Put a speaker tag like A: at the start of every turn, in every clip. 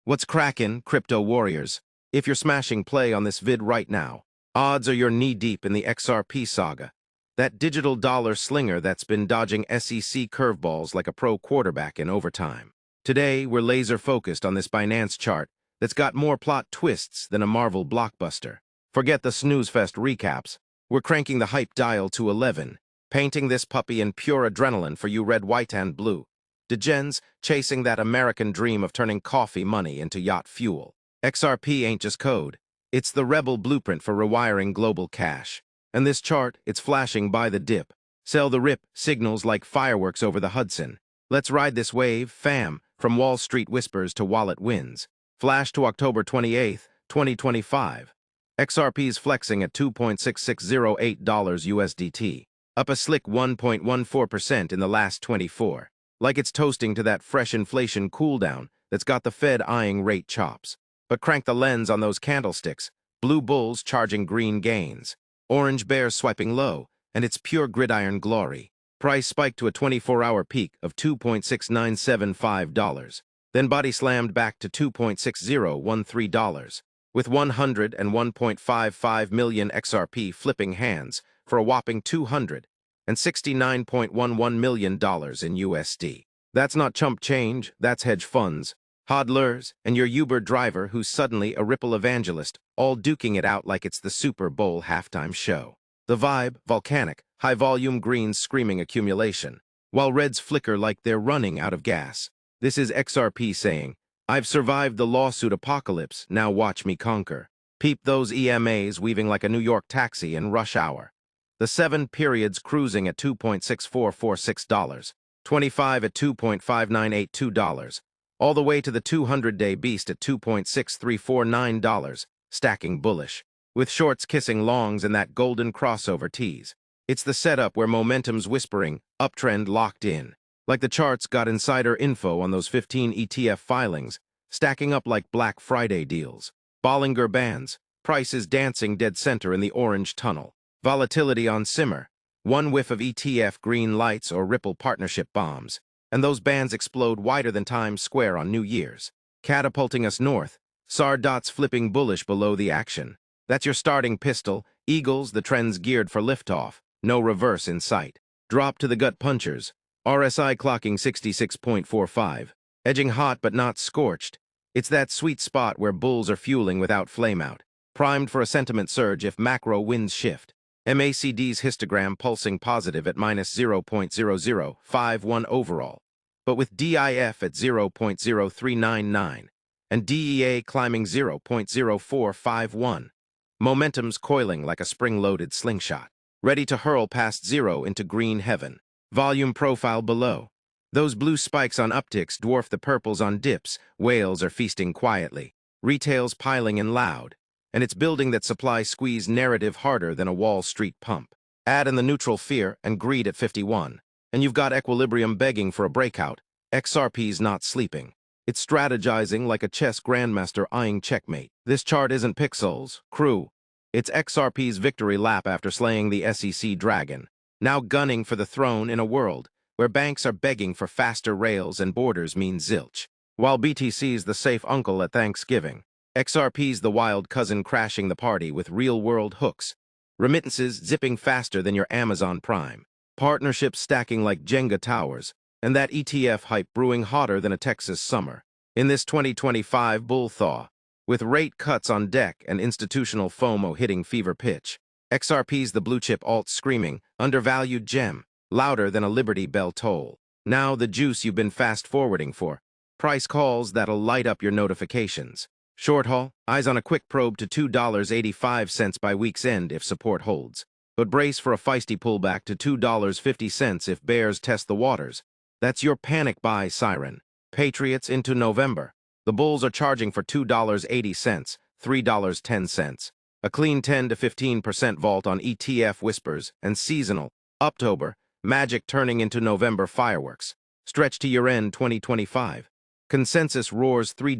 A: What's crackin', crypto warriors? If you're smashing play on this vid right now, odds are you're knee-deep in the XRP saga. That digital dollar slinger that's been dodging SEC curveballs like a pro quarterback in overtime. Today, we're laser-focused on this Binance chart that's got more plot twists than a Marvel blockbuster. Forget the snooze-fest recaps. We're cranking the hype dial to 11, painting this puppy in pure adrenaline for you red, white, and blue. Degens chasing that American dream of turning coffee money into yacht fuel. XRP ain't just code. It's the rebel blueprint for rewiring global cash. And this chart, it's flashing by the dip. Sell the rip signals like fireworks over the Hudson. Let's ride this wave, fam, from Wall Street whispers to wallet wins. Flash to October 28th, 2025. XRP's flexing at $2.6608 USDT, up a slick 1.14% in the last 24. Like it's toasting to that fresh inflation cooldown that's got the Fed eyeing rate chops. But crank the lens on those candlesticks, blue bulls charging green gains, orange bears swiping low, and it's pure gridiron glory. Price spiked to a 24-hour peak of $2.6975, then body slammed back to $2.6013, with 101.55 million XRP flipping hands for a whopping $269.11 million in USD. That's not chump change, that's hedge funds, hodlers, and your Uber driver who's suddenly a Ripple evangelist, all duking it out like it's the Super Bowl halftime show. The vibe, volcanic, high-volume greens screaming accumulation, while reds flicker like they're running out of gas. This is XRP saying, "I've survived the lawsuit apocalypse, now watch me conquer." Peep those EMAs weaving like a New York taxi in rush hour. The 7 periods cruising at $2.6446, 25 at $2.5982, all the way to the 200-day beast at $2.6349, stacking bullish, with shorts kissing longs in that golden crossover tease. It's the setup where momentum's whispering, uptrend locked in. Like the charts got insider info on those 15 ETF filings, stacking up like Black Friday deals. Bollinger Bands, prices dancing dead center in the orange tunnel. Volatility on simmer, one whiff of ETF green lights or Ripple partnership bombs, and those bands explode wider than Times Square on New Year's, catapulting us north, SAR dots flipping bullish below the action. That's your starting pistol, Eagles, the trend's geared for liftoff, no reverse in sight. Drop to the gut punchers, RSI clocking 66.45, edging hot but not scorched. It's that sweet spot where bulls are fueling without flameout, primed for a sentiment surge if macro winds shift. MACD's histogram pulsing positive at -0.0051 overall, but with DIF at 0.0399 and DEA climbing 0.0451. Momentum's coiling like a spring-loaded slingshot, ready to hurl past zero into green heaven. Volume profile below. Those blue spikes on upticks dwarf the purples on dips. Whales are feasting quietly. Retail's piling in loud. And it's building that supply squeeze narrative harder than a Wall Street pump. Add in the neutral fear and greed at 51, and you've got equilibrium begging for a breakout. XRP's not sleeping. It's strategizing like a chess grandmaster eyeing checkmate. This chart isn't pixels, crew. It's XRP's victory lap after slaying the SEC dragon, now gunning for the throne in a world where banks are begging for faster rails and borders mean zilch, while BTC's the safe uncle at Thanksgiving. XRP's the wild cousin crashing the party with real-world hooks, remittances zipping faster than your Amazon Prime, partnerships stacking like Jenga towers, and that ETF hype brewing hotter than a Texas summer. In this 2025 bull thaw, with rate cuts on deck and institutional FOMO hitting fever pitch, XRP's the blue-chip alt screaming, undervalued gem, louder than a Liberty Bell toll. Now the juice you've been fast-forwarding for. Price calls that'll light up your notifications. Short haul, eyes on a quick probe to $2.85 by week's end if support holds. But brace for a feisty pullback to $2.50 if bears test the waters. That's your panic buy siren. Patriots into November. The bulls are charging for $2.80, $3.10. A clean 10 to 15% vault on ETF whispers and seasonal. October, magic turning into November fireworks. Stretch to year-end 2025. Consensus roars $3,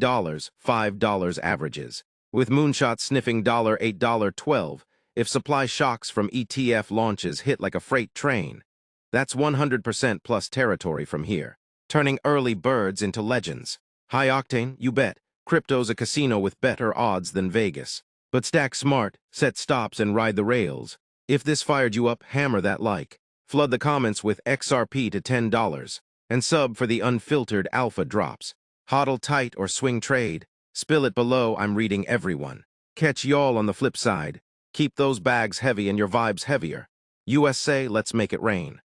A: $5 averages, with moonshots sniffing $8, $12 if supply shocks from ETF launches hit like a freight train. That's 100% plus territory from here, turning early birds into legends. High octane, you bet, Crypto's a casino with better odds than Vegas. But stack smart, set stops, and ride the rails. If this fired you up, hammer that like. Flood the comments with XRP to $10. And sub for the unfiltered alpha drops. Hodl tight or swing trade. Spill it below, I'm reading everyone. Catch y'all on the flip side. Keep those bags heavy and your vibes heavier. USA, let's make it rain.